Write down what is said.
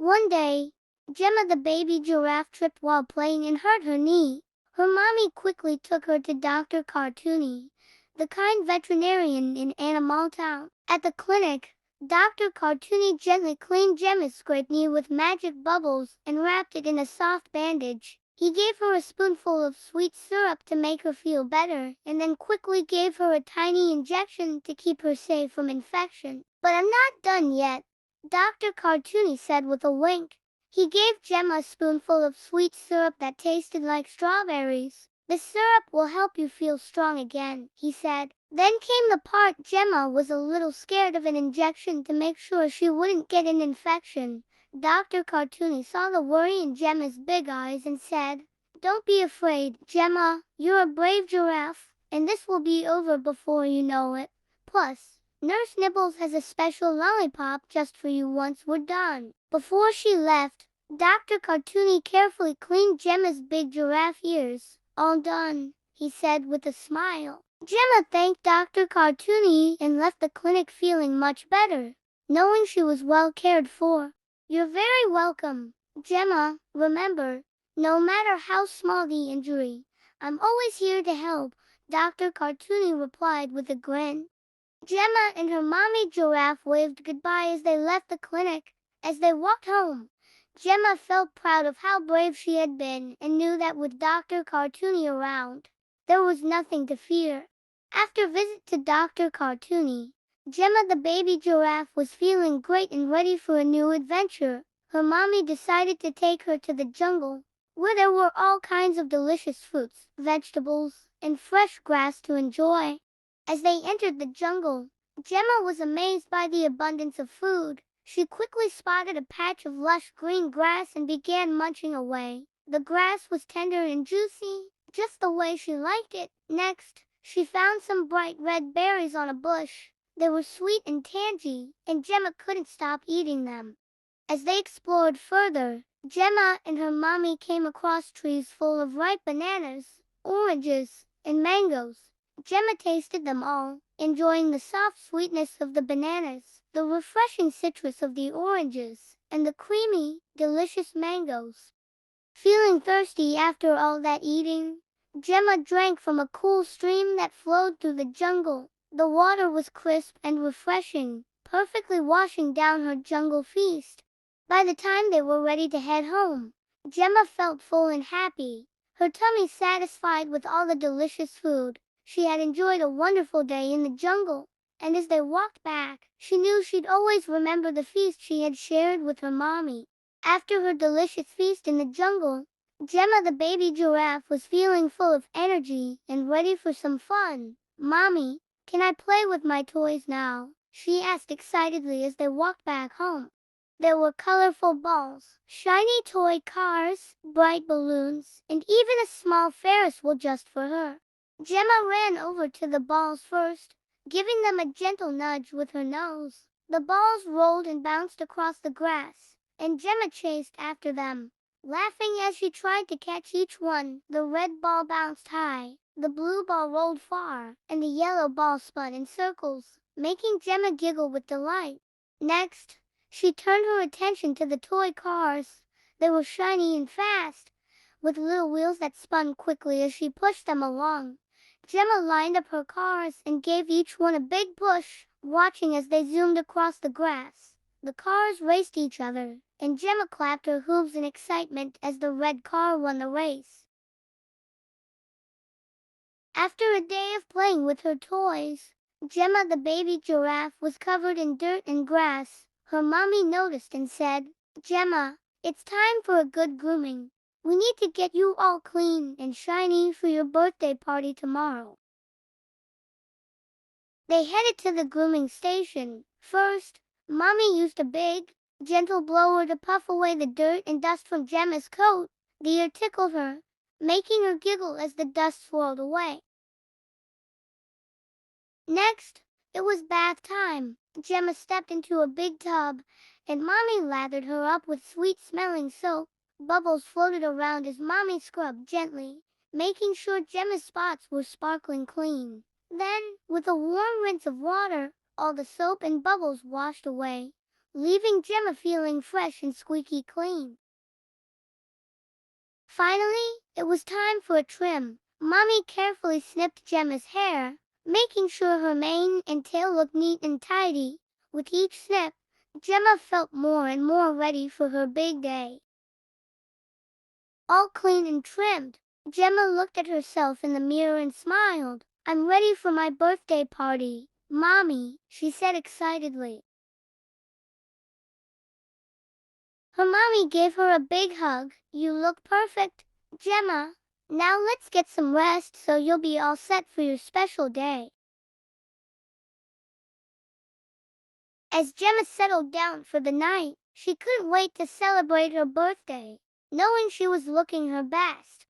One day, Gemma the baby giraffe tripped while playing and hurt her knee. Her mommy quickly took her to Dr. Cartoony, the kind veterinarian in Animal Town. At the clinic, Dr. Cartoony gently cleaned Gemma's scraped knee with magic bubbles and wrapped it in a soft bandage. He gave her a spoonful of sweet syrup to make her feel better, and then quickly gave her a tiny injection to keep her safe from infection. "But I'm not done yet," Dr. Cartoony said with a wink. He gave Gemma a spoonful of sweet syrup that tasted like strawberries. "The syrup will help you feel strong again," he said. Then came the part Gemma was a little scared of, an injection to make sure she wouldn't get an infection. Dr. Cartoony saw the worry in Gemma's big eyes and said, "Don't be afraid, Gemma. You're a brave giraffe, and this will be over before you know it. Plus, Nurse Nibbles has a special lollipop just for you once we're done." Before she left, Dr. Cartoony carefully cleaned Gemma's big giraffe ears. "All done," he said with a smile. Gemma thanked Dr. Cartoony and left the clinic feeling much better, knowing she was well cared for. "You're very welcome, Gemma. Remember, no matter how small the injury, I'm always here to help," Dr. Cartoony replied with a grin. Gemma and her mommy giraffe waved goodbye as they left the clinic. As they walked home, Gemma felt proud of how brave she had been and knew that with Dr. Cartoony around, there was nothing to fear. After a visit to Dr. Cartoony, Gemma the baby giraffe was feeling great and ready for a new adventure. Her mommy decided to take her to the jungle, where there were all kinds of delicious fruits, vegetables, and fresh grass to enjoy. As they entered the jungle, Gemma was amazed by the abundance of food. She quickly spotted a patch of lush green grass and began munching away. The grass was tender and juicy, just the way she liked it. Next, she found some bright red berries on a bush. They were sweet and tangy, and Gemma couldn't stop eating them. As they explored further, Gemma and her mommy came across trees full of ripe bananas, oranges, and mangoes. Gemma tasted them all, enjoying the soft sweetness of the bananas, the refreshing citrus of the oranges, and the creamy, delicious mangoes. Feeling thirsty after all that eating, Gemma drank from a cool stream that flowed through the jungle. The water was crisp and refreshing, perfectly washing down her jungle feast. By the time they were ready to head home, Gemma felt full and happy, her tummy satisfied with all the delicious food. She had enjoyed a wonderful day in the jungle, and as they walked back, she knew she'd always remember the feast she had shared with her mommy. After her delicious feast in the jungle, Gemma the baby giraffe was feeling full of energy and ready for some fun. "Mommy, can I play with my toys now?" she asked excitedly as they walked back home. There were colorful balls, shiny toy cars, bright balloons, and even a small Ferris wheel just for her. Gemma ran over to the balls first, giving them a gentle nudge with her nose. The balls rolled and bounced across the grass, and Gemma chased after them, laughing as she tried to catch each one. The red ball bounced high, the blue ball rolled far, and the yellow ball spun in circles, making Gemma giggle with delight. Next, she turned her attention to the toy cars. They were shiny and fast, with little wheels that spun quickly as she pushed them along. Gemma lined up her cars and gave each one a big push, watching as they zoomed across the grass. The cars raced each other, and Gemma clapped her hooves in excitement as the red car won the race. After a day of playing with her toys, Gemma the baby giraffe was covered in dirt and grass. Her mommy noticed and said, "Gemma, it's time for a good grooming. We need to get you all clean and shiny for your birthday party tomorrow." They headed to the grooming station. First, Mommy used a big, gentle blower to puff away the dirt and dust from Gemma's coat. The air tickled her, making her giggle as the dust swirled away. Next, it was bath time. Gemma stepped into a big tub, and Mommy lathered her up with sweet-smelling soap. Bubbles floated around as Mommy scrubbed gently, making sure Gemma's spots were sparkling clean. Then, with a warm rinse of water, all the soap and bubbles washed away, leaving Gemma feeling fresh and squeaky clean. Finally, it was time for a trim. Mommy carefully snipped Gemma's hair, making sure her mane and tail looked neat and tidy. With each snip, Gemma felt more and more ready for her big day. All clean and trimmed, Gemma looked at herself in the mirror and smiled. "I'm ready for my birthday party, Mommy," she said excitedly. Her mommy gave her a big hug. "You look perfect, Gemma. Now let's get some rest so you'll be all set for your special day." As Gemma settled down for the night, she couldn't wait to celebrate her birthday, knowing she was looking her best.